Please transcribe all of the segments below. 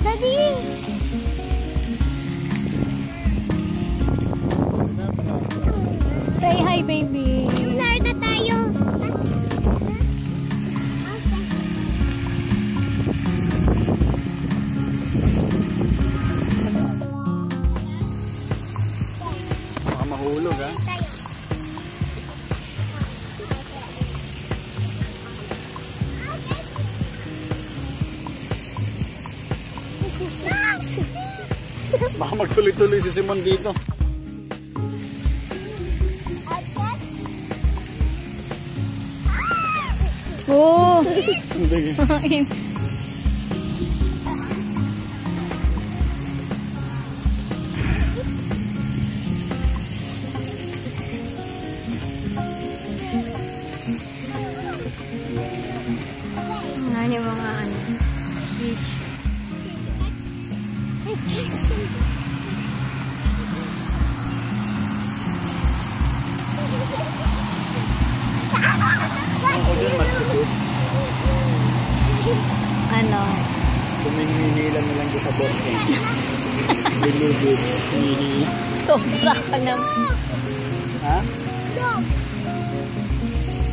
Daddy! Say hi, baby. Laro na tayo. Baka mahulog, ha? Baka magtuloy-tuloy si Simon dito. Oh! Hindi. Ano yung mga ano? Fish. Ako dyan mas likod. Ano? Tuminilan na lang doon sa bote. Bilugod. Hinihi. Sobra ka naman. Ha?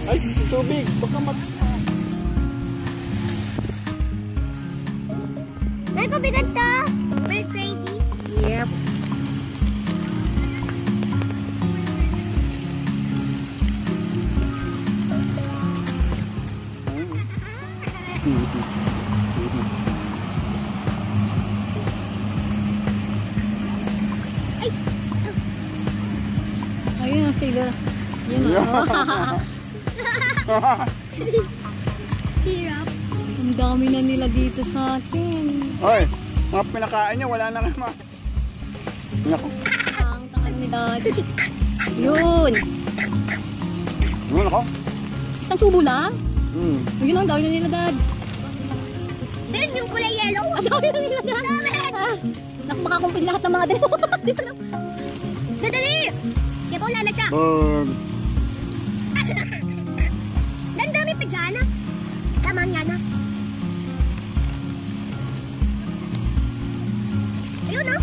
Ay, tubig. Baka May pabigat to. May crazy. Yep. Ayun na sila. Yun o. Hirap. Ang dami na nila dito sa atin. Oy, mga pinakain niya, wala na naman. Naku. Ang tangan ni Dad. Yun. Ano ako? Isang subo lang. Yun ang dami na nila, Dad. Then yung kulay yellow. Ang dami na nila, Dad. Naku, makakumpil lahat ng mga din. Di ba na? Dadali! Kaya pa wala na siya. Bird. Dan dami pa dyan. Tama nga na. Ayun o.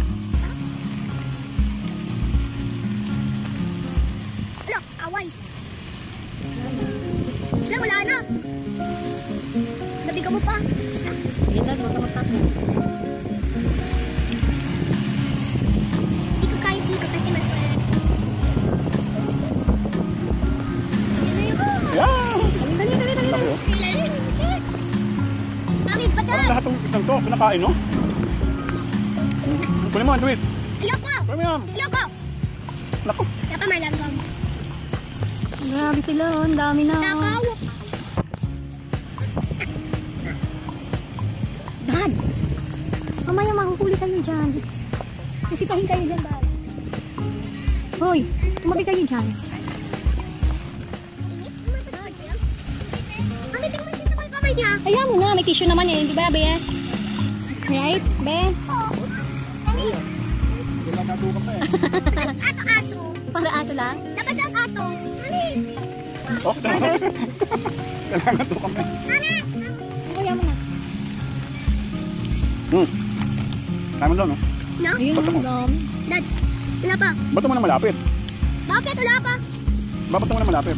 Look, away. Wala na. Nabiga mo pa. Sige, Dad, huwag ka magtapo. Hindi ko kahit ikot kasi mas Yeah! Dali. Laki, oh. Mami, batal! Parang lahat ng isang to, pinakain, no? Kunin mo, Twist. Ayoko! Kunin mo yan. Ayoko! Naku. Kaya pa marlanggam. Grabe sila, oh. Ang dami na. Nakaw! Dad! Mamaya mahuhuli kayo dyan. Sisitahin kayo dyan, Dad. Hoy, tumabi kayo dyan. Mami, tingnan siya sa kamay niya. Kaya mo na, may tissue naman eh. Di ba, Be? Right, Be? Mami, Pinakaduka pa, eh. ato aso. Para aso lang? Tapos ang aso. Mami! Oh, kailangan to kami. Mami! Kaya mo na. Kaya mo doon, no? No? Ayun, Bato mo. ang dami. Dad, wala pa. Bato mo na malapit. Bakit? Wala pa. Bato mo na malapit.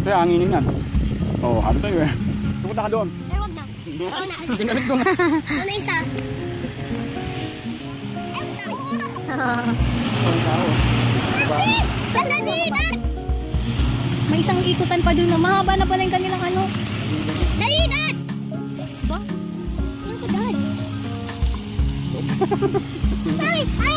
Kaya anginin yan. Oo, habi tayo eh. Pupunta ka doon. Eh, wag na. Oo na. Pinalit doon. Una isa. Ang tao. Diba? Daddy! Dad! May isang ikutan pa dun. Mahaba na pala yung kanilang ano. Dali, Dad! Ba? Ayun ka, Dad. Mami! Ay!